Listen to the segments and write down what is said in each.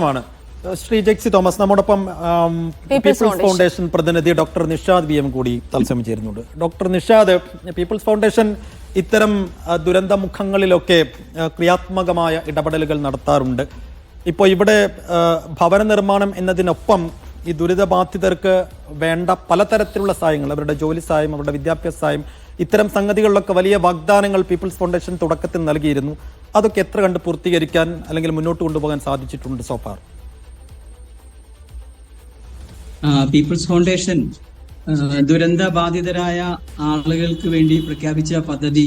ാണ് ശ്രീ ജെക്സി തോമസ്. നമ്മോടൊപ്പം people's foundation പ്രതിനിധി ഡോക്ടർ നിഷാദ് വി എം കൂടി തത്സമയം ചേരുന്നുണ്ട്. ഡോക്ടർ നിഷാദ്, പീപ്പിൾസ് ഫൗണ്ടേഷൻ ഇത്തരം ദുരന്തമുഖങ്ങളിലൊക്കെ ക്രിയാത്മകമായ ഇടപെടലുകൾ നടത്താറുണ്ട്. ഇപ്പോൾ ഇവിടെ ഭവന നിർമ്മാണം എന്നതിനൊപ്പം ഈ ദുരിതബാധിതർക്ക് വേണ്ട പലതരത്തിലുള്ള സഹായങ്ങൾ, അവരുടെ ജോലി സഹായം, അവരുടെ വിദ്യാഭ്യാസ സഹായം, ഇത്തരം സംഗതികളിലൊക്കെ വലിയ വാഗ്ദാനങ്ങൾ പീപ്പിൾസ് ഫൗണ്ടേഷൻ തുടക്കത്തിൽ നൽകിയിരുന്നു. അതൊക്കെ എത്ര കണ്ട് പൂർത്തീകരിക്കാൻ അല്ലെങ്കിൽ മുന്നോട്ട് കൊണ്ടുപോകാൻ സാധിച്ചിട്ടുണ്ട് സോഫാർ? പീപ്പിൾസ് ഫൗണ്ടേഷൻ ദുരന്ത ബാധിതരായ ആളുകൾക്ക് വേണ്ടി പ്രഖ്യാപിച്ച പദ്ധതി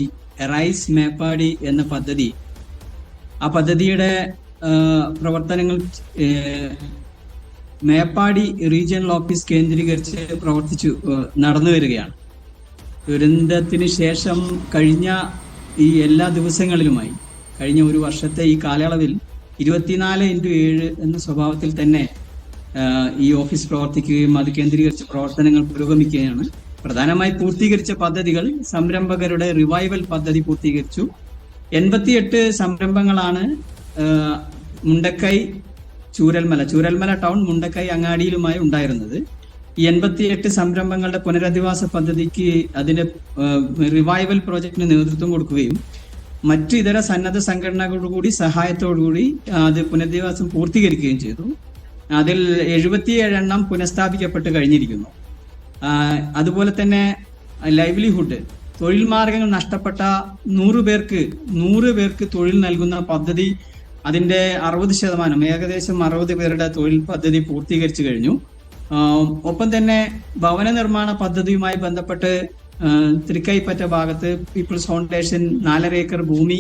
റൈസ് മേപ്പാടി എന്ന പദ്ധതി, ആ പദ്ധതിയുടെ പ്രവർത്തനങ്ങൾ മേപ്പാടി റീജിയണൽ ഓഫീസ് കേന്ദ്രീകരിച്ച് നടന്നു വരികയാണ്. ദുരന്തത്തിന് ശേഷം കഴിഞ്ഞ ഈ എല്ലാ ദിവസങ്ങളിലുമായി കഴിഞ്ഞ ഒരു വർഷത്തെ ഈ കാലയളവിൽ 24x7 എന്ന സ്വഭാവത്തിൽ തന്നെ ഈ ഓഫീസ് പ്രവർത്തിക്കുകയും അത് കേന്ദ്രീകരിച്ച് പ്രവർത്തനങ്ങൾ പുരോഗമിക്കുകയാണ്. പ്രധാനമായി പൂർത്തീകരിച്ച പദ്ധതികൾ സംരംഭകരുടെ റിവൈവൽ പദ്ധതി പൂർത്തീകരിച്ചു. 88 സംരംഭങ്ങളാണ് മുണ്ടക്കൈ ചൂരൽമല ടൗൺ, മുണ്ടക്കൈ അങ്ങാടിയിലുമായി ഉണ്ടായിരുന്നത്. ഈ 88 സംരംഭങ്ങളുടെ പുനരധിവാസ പദ്ധതിക്ക് അതിന്റെ റിവൈവൽ പ്രോജക്റ്റിന് നേതൃത്വം കൊടുക്കുകയും മറ്റു ഇതര സന്നദ്ധ സംഘടനകളോടുകൂടി സഹായത്തോടുകൂടി അത് പുനരധിവാസം പൂർത്തീകരിക്കുകയും ചെയ്തു. അതിൽ 77 എണ്ണം പുനഃസ്ഥാപിക്കപ്പെട്ട് കഴിഞ്ഞിരിക്കുന്നു. അതുപോലെ തന്നെ ലൈവ്ലിഹുഡ്, തൊഴിൽ മാർഗങ്ങൾ നഷ്ടപ്പെട്ട 100 പേർക്ക് തൊഴിൽ നൽകുന്ന പദ്ധതി, അതിന്റെ 60%, ഏകദേശം 60 പേരുടെ തൊഴിൽ പദ്ധതി പൂർത്തീകരിച്ചു കഴിഞ്ഞു. ഒപ്പം തന്നെ ഭവന നിർമ്മാണ പദ്ധതിയുമായി ബന്ധപ്പെട്ട് തൃക്കൈപ്പറ്റ ഭാഗത്ത് പീപ്പിൾസ് ഫൗണ്ടേഷൻ 4.5 ഏക്കർ ഭൂമി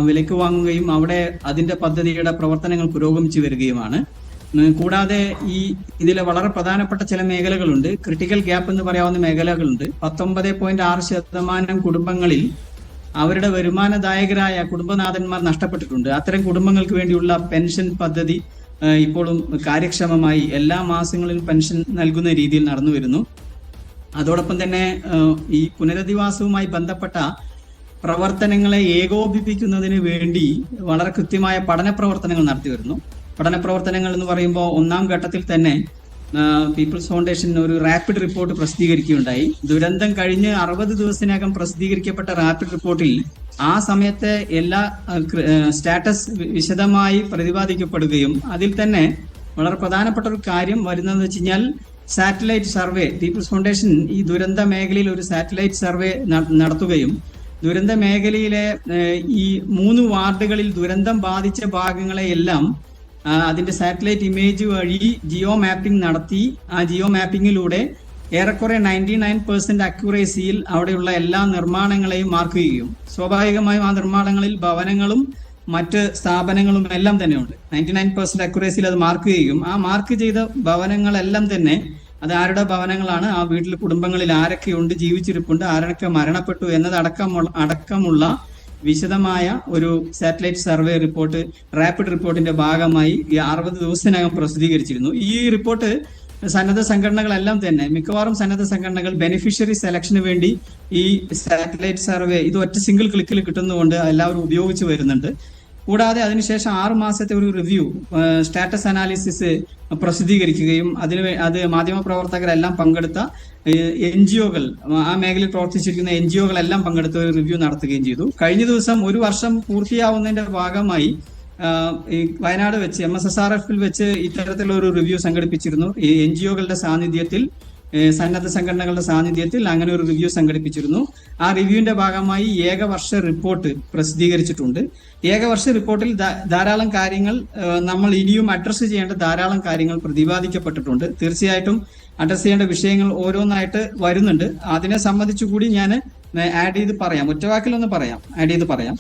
വിലക്ക് വാങ്ങുകയും അവിടെ അതിന്റെ പദ്ധതിയുടെ പ്രവർത്തനങ്ങൾ പുരോഗമിച്ചു വരികയുമാണ്. കൂടാതെ ഇതിലെ വളരെ പ്രധാനപ്പെട്ട ചില മേഖലകളുണ്ട്, ക്രിട്ടിക്കൽ ഗ്യാപ്പ് എന്ന് പറയാവുന്ന മേഖലകളുണ്ട്. 19.6% കുടുംബങ്ങളിൽ അവരുടെ വരുമാനദായകരായ കുടുംബനാഥന്മാർ നഷ്ടപ്പെട്ടിട്ടുണ്ട്. അത്തരം കുടുംബങ്ങൾക്ക് വേണ്ടിയുള്ള പെൻഷൻ പദ്ധതി ഇപ്പോഴും കാര്യക്ഷമമായി എല്ലാ മാസങ്ങളിലും പെൻഷൻ നൽകുന്ന രീതിയിൽ നടന്നു വരുന്നു. അതോടൊപ്പം തന്നെ ഈ പുനരധിവാസവുമായി ബന്ധപ്പെട്ട പ്രവർത്തനങ്ങളെ ഏകോപിപ്പിക്കുന്നതിന് വേണ്ടി വളരെ കൃത്യമായ പഠന പ്രവർത്തനങ്ങൾ നടത്തി വരുന്നു. പഠന പ്രവർത്തനങ്ങൾ എന്ന് പറയുമ്പോൾ 1ാം ഘട്ടത്തിൽ തന്നെ പീപ്പിൾസ് ഫൗണ്ടേഷൻ ഒരു റാപ്പിഡ് റിപ്പോർട്ട് പ്രസിദ്ധീകരിക്കുകയുണ്ടായി. ദുരന്തം കഴിഞ്ഞ് 60 ദിവസത്തിനകം പ്രസിദ്ധീകരിക്കപ്പെട്ട റാപ്പിഡ് റിപ്പോർട്ടിൽ ആ സമയത്തെ എല്ലാ സ്റ്റാറ്റസ് വിശദമായി പ്രതിപാദിക്കപ്പെടുകയും അതിൽ തന്നെ വളരെ പ്രധാനപ്പെട്ട ഒരു കാര്യം വരുന്നതെന്ന് വെച്ച് കഴിഞ്ഞാൽ സാറ്റലൈറ്റ് സർവേ, പീപ്പിൾസ് ഫൗണ്ടേഷൻ ഈ ദുരന്ത മേഖലയിൽ ഒരു സാറ്റലൈറ്റ് സർവേ നടത്തുകയും ദുരന്ത മേഖലയിലെ ഈ 3 വാർഡുകളിൽ ദുരന്തം ബാധിച്ച ഭാഗങ്ങളെ എല്ലാം അതിന്റെ സാറ്റലൈറ്റ് ഇമേജ് വഴി ജിയോ മാപ്പിംഗ് നടത്തി ആ ജിയോ മാപ്പിങ്ങിലൂടെ ഏറെക്കുറെ 99% അക്യുറേസിയിൽ അവിടെയുള്ള എല്ലാ നിർമ്മാണങ്ങളെയും മാർക്ക് ചെയ്യുകയും സ്വാഭാവികമായും ആ നിർമ്മാണങ്ങളിൽ ഭവനങ്ങളും മറ്റ് സ്ഥാപനങ്ങളും എല്ലാം തന്നെയുണ്ട്. 99% അക്യുറേസിയിൽ അത് മാർക്ക് ചെയ്യുകയും ആ മാർക്ക് ചെയ്ത ഭവനങ്ങളെല്ലാം തന്നെ അത് ആരുടെ ഭവനങ്ങളാണ്, ആ വീട്ടിലെ കുടുംബങ്ങളിൽ ആരൊക്കെയുണ്ട്, ജീവിച്ചിരിപ്പുണ്ട്, ആരൊക്കെ മരണപ്പെട്ടു അടക്കമുള്ള വിശദമായ ഒരു സാറ്റലൈറ്റ് സർവേ റിപ്പോർട്ട്, റാപ്പിഡ് റിപ്പോർട്ടിന്റെ ഭാഗമായി ഈ 60 ദിവസത്തിനകം പ്രസിദ്ധീകരിച്ചിരുന്നു. ഈ റിപ്പോർട്ട് സന്നദ്ധ സംഘടനകളെല്ലാം തന്നെ, മിക്കവാറും സന്നദ്ധ സംഘടനകൾ ബെനിഫിഷ്യറി സെലക്ഷന് വേണ്ടി ഈ സാറ്റലൈറ്റ് സർവേ ഇത് ഒറ്റ സിംഗിൾ ക്ലിക്കിൽ കിട്ടുന്നതുകൊണ്ട് എല്ലാവരും ഉപയോഗിച്ച് വരുന്നുണ്ട്. കൂടാതെ അതിനുശേഷം 6 മാസത്തെ ഒരു റിവ്യൂ, സ്റ്റാറ്റസ് അനാലിസിസ് പ്രസിദ്ധീകരിക്കുകയും അത് മാധ്യമപ്രവർത്തകരെല്ലാം പങ്കെടുത്ത NGOകൾ, ആ മേഖലയിൽ പ്രവർത്തിച്ചിരിക്കുന്ന NGOകളെല്ലാം പങ്കെടുത്ത ഒരു റിവ്യൂ നടത്തുകയും ചെയ്തു. കഴിഞ്ഞ ദിവസം 1 വർഷം പൂർത്തിയാവുന്നതിന്റെ ഭാഗമായി ഈ വയനാട് വെച്ച് MSSRF-ൽ വെച്ച് ഇത്തരത്തിലുള്ള ഒരു റിവ്യൂ സംഘടിപ്പിച്ചിരുന്നു. ഈ NGOകളുടെ സാന്നിധ്യത്തിൽ, സന്നദ്ധ സംഘടനകളുടെ സാന്നിധ്യത്തിൽ അങ്ങനെ ഒരു റിവ്യൂ സംഘടിപ്പിച്ചിരുന്നു. ആ റിവ്യൂവിന്റെ ഭാഗമായി ഏകവർഷ റിപ്പോർട്ട് പ്രസിദ്ധീകരിച്ചിട്ടുണ്ട്. ഏകവർഷ റിപ്പോർട്ടിൽ ധാരാളം കാര്യങ്ങൾ, നമ്മൾ ഇനിയും അഡ്രസ്സ് ചെയ്യേണ്ട ധാരാളം കാര്യങ്ങൾ പ്രതിപാദിക്കപ്പെട്ടിട്ടുണ്ട്. തീർച്ചയായിട്ടും അഡ്രസ് ചെയ്യേണ്ട വിഷയങ്ങൾ ഓരോന്നായിട്ട് വരുന്നുണ്ട്. അതിനെ സംബന്ധിച്ചു കൂടി ഞാൻ ആഡ് ചെയ്ത് പറയാം, ഒറ്റവാക്കിലൊന്ന് ആഡ് ചെയ്ത് പറയാം.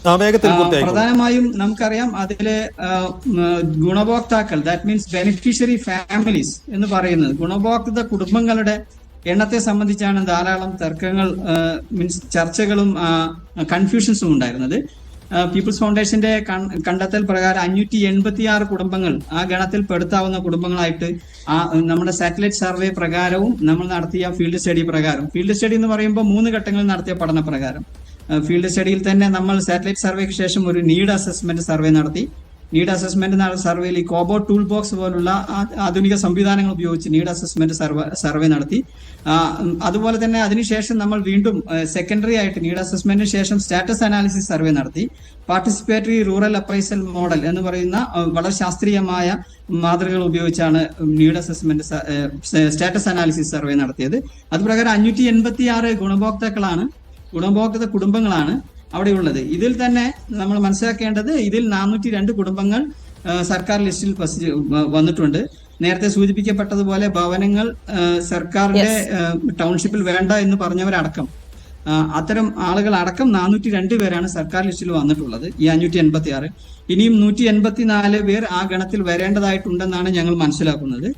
പ്രധാനമായും നമുക്കറിയാം അതിലെ ഗുണഭോക്താക്കൾ, ദാറ്റ് മീൻസ് ബെനിഫിഷ്യറി ഫാമിലീസ് എന്ന് പറയുന്നത് ഗുണഭോക്തൃ കുടുംബങ്ങളുടെ എണ്ണത്തെ സംബന്ധിച്ചാണ് ധാരാളം തർക്കങ്ങൾ, മീൻസ് ചർച്ചകളും കൺഫ്യൂഷൻസും ഉണ്ടായിരുന്നത്. പീപ്പിൾസ് ഫൗണ്ടേഷന്റെ കണ്ടെത്തൽ പ്രകാരം 586 കുടുംബങ്ങൾ ആ ഗണത്തിൽ പെടുത്താവുന്ന കുടുംബങ്ങളായിട്ട് നമ്മുടെ സാറ്റലൈറ്റ് സർവേ പ്രകാരവും നമ്മൾ നടത്തിയ ഫീൽഡ് സ്റ്റഡി പ്രകാരം, ഫീൽഡ് സ്റ്റഡി എന്ന് പറയുമ്പോൾ 3 ഘട്ടങ്ങളിൽ നടത്തിയ പഠന പ്രകാരം, ഫീൽഡ് സ്റ്റഡിയിൽ തന്നെ നമ്മൾ സാറ്റലൈറ്റ് സർവേക്ക് ശേഷം ഒരു നീഡ് അസസ്മെന്റ് സർവേ നടത്തി. നീഡ് അസസ്മെന്റ് സർവേയിൽ ഈ കോബോ ടൂൾ ബോക്സ് പോലുള്ള ആധുനിക സംവിധാനങ്ങൾ ഉപയോഗിച്ച് നീഡ് അസസ്മെന്റ് സർവേ നടത്തി. അതുപോലെ തന്നെ അതിനുശേഷം നമ്മൾ വീണ്ടും സെക്കൻഡറി ആയിട്ട് നീഡ് അസസ്മെന്റിന് ശേഷം സ്റ്റാറ്റസ് അനാലിസിസ് സർവേ നടത്തി. പാർട്ടിസിപ്പേറ്ററി റൂറൽ അപ്രൈസൽ മോഡൽ എന്ന് പറയുന്ന വളരെ ശാസ്ത്രീയമായ മാതൃകകൾ ഉപയോഗിച്ചാണ് need assessment status analysis survey നടത്തിയത്. അതുപ്രകാരം 586 ഗുണഭോക്തൃ കുടുംബങ്ങളാണ് അവിടെയുള്ളത്. ഇതിൽ തന്നെ നമ്മൾ മനസ്സിലാക്കേണ്ടത് ഇതിൽ 402 കുടുംബങ്ങൾ സർക്കാർ ലിസ്റ്റിൽ വന്നിട്ടുണ്ട്. നേരത്തെ സൂചിപ്പിക്കപ്പെട്ടതുപോലെ ഭവനങ്ങൾ സർക്കാരിന്റെ ടൗൺഷിപ്പിൽ വേണ്ട എന്ന് പറഞ്ഞവരടക്കം അത്തരം ആളുകൾ അടക്കം 402 പേരാണ് സർക്കാർ ലിസ്റ്റിൽ വന്നിട്ടുള്ളത്. ഈ 586 ഇനിയും 184 പേർ ആ ഗണത്തിൽ വരേണ്ടതായിട്ടുണ്ടെന്നാണ് ഞങ്ങൾ മനസ്സിലാക്കുന്നത്.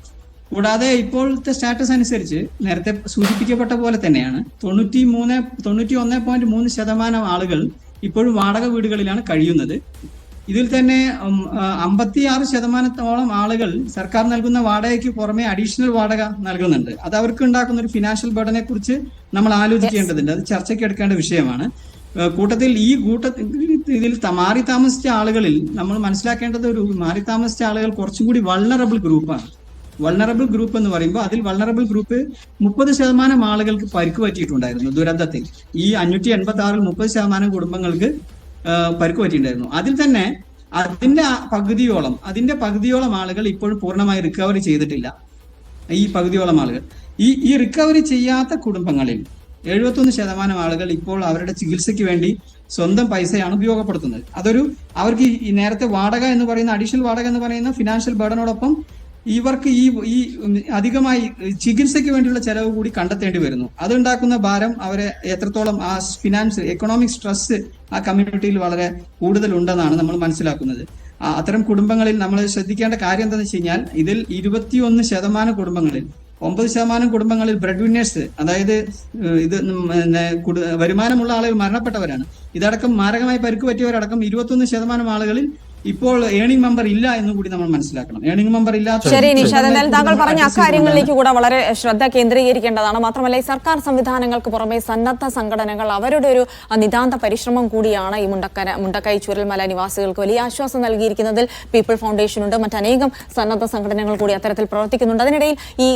കൂടാതെ ഇപ്പോഴത്തെ സ്റ്റാറ്റസ് അനുസരിച്ച് നേരത്തെ സൂചിപ്പിക്കപ്പെട്ട പോലെ തന്നെയാണ് 91.3% ആളുകൾ ഇപ്പോഴും വാടക വീടുകളിലാണ് കഴിയുന്നത്. ഇതിൽ തന്നെ 56% ആളുകൾ സർക്കാർ നൽകുന്ന വാടകയ്ക്ക് പുറമെ അഡീഷണൽ വാടക നൽകുന്നുണ്ട്. അത് അവർക്ക് ഉണ്ടാക്കുന്ന ഒരു ഫിനാൻഷ്യൽ ബർഡനെ കുറിച്ച് നമ്മൾ ആലോചിക്കേണ്ടതുണ്ട്. അത് ചർച്ചയ്ക്ക് എടുക്കേണ്ട വിഷയമാണ്. കൂട്ടത്തിൽ ഇതിൽ മാറി താമസിച്ച ആളുകളിൽ നമ്മൾ മനസ്സിലാക്കേണ്ടത് മാറി താമസിച്ച ആളുകൾ കുറച്ചുകൂടി വൾണറബിൾ ഗ്രൂപ്പാണ്. വൾണറബിൾ ഗ്രൂപ്പ് എന്ന് പറയുമ്പോൾ അതിൽ വൾണറബിൾ ഗ്രൂപ്പ് 30% ആളുകൾക്ക് പരിക്ക് പറ്റിയിട്ടുണ്ടായിരുന്നു ദുരന്തത്തിൽ. ഈ 586-ൽ 30% കുടുംബങ്ങൾക്ക് പരിക്ക് പറ്റിയിട്ടുണ്ടായിരുന്നു. അതിൽ തന്നെ അതിന്റെ പകുതിയോളം ആളുകൾ ഇപ്പോഴും പൂർണ്ണമായി റിക്കവറി ചെയ്തിട്ടില്ല. ഈ പകുതിയോളം ആളുകൾ ഈ റിക്കവറി ചെയ്യാത്ത കുടുംബങ്ങളിൽ 71% ആളുകൾ ഇപ്പോൾ അവരുടെ ചികിത്സയ്ക്ക് വേണ്ടി സ്വന്തം പൈസയാണ് ഉപയോഗപ്പെടുത്തുന്നത്. അവർക്ക് ഈ നേരത്തെ വാടക എന്ന് പറയുന്ന അഡീഷണൽ വാടക എന്ന് പറയുന്ന ഫിനാൻഷ്യൽ ബർഡനോടൊപ്പം ഇവർക്ക് ഈ അധികമായി ചികിത്സയ്ക്ക് വേണ്ടിയുള്ള ചെലവ് കൂടി കണ്ടെത്തേണ്ടി വരുന്നു. അതുണ്ടാക്കുന്ന ഭാരം അവരെ എത്രത്തോളം ആ എക്കണോമിക് സ്ട്രെസ് ആ കമ്മ്യൂണിറ്റിയിൽ വളരെ കൂടുതലുണ്ടെന്നാണ് നമ്മൾ മനസ്സിലാക്കുന്നത്. അത്തരം കുടുംബങ്ങളിൽ നമ്മൾ ശ്രദ്ധിക്കേണ്ട കാര്യം എന്താണെന്ന് വെച്ച് കഴിഞ്ഞാൽ ഇതിൽ 21% കുടുംബങ്ങളിൽ 9% കുടുംബങ്ങളിൽ ബ്രെഡ് വിന്നേഴ്സ്, അതായത് ഇത് വരുമാനമുള്ള ആളുകൾ മരണപ്പെട്ടവരാണ്. ഇതടക്കം മാരകമായി പരിക്ക് പറ്റിയവരടക്കം 21% ആളുകളിൽ ഇപ്പോൾ ഏണിംഗ് മെമ്പർ ഇല്ല എന്ന് കൂടി നമ്മൾ മനസ്സിലാക്കണം. ഏണിംഗ് മെമ്പർ ഇല്ലാത്ത. ശരി നിഷാദ്, എന്നാൽ താങ്കൾ പറഞ്ഞ അക്കാര്യങ്ങളിലേക്ക് കൂടെ വളരെ ശ്രദ്ധ കേന്ദ്രീകരിക്കേണ്ടതാണ്. മാത്രമല്ല ഈ സർക്കാർ സംവിധാനങ്ങൾക്ക് പുറമെ സന്നദ്ധ സംഘടനകൾ അവരുടെ ഒരു നിതാന്ത പരിശ്രമം കൂടിയാണ് ഈ മുണ്ടക്കൈ ചൂരൽമല നിവാസികൾക്ക് വലിയ ആശ്വാസം നൽകിയിരിക്കുന്നതിൽ പീപ്പിൾ ഫൗണ്ടേഷൻ ഉണ്ട്, മറ്റനേകം സന്നദ്ധ സംഘടനകൾ കൂടി അത്തരത്തിൽ പ്രവർത്തിക്കുന്നുണ്ട്. അതിനിടയിൽ ഈ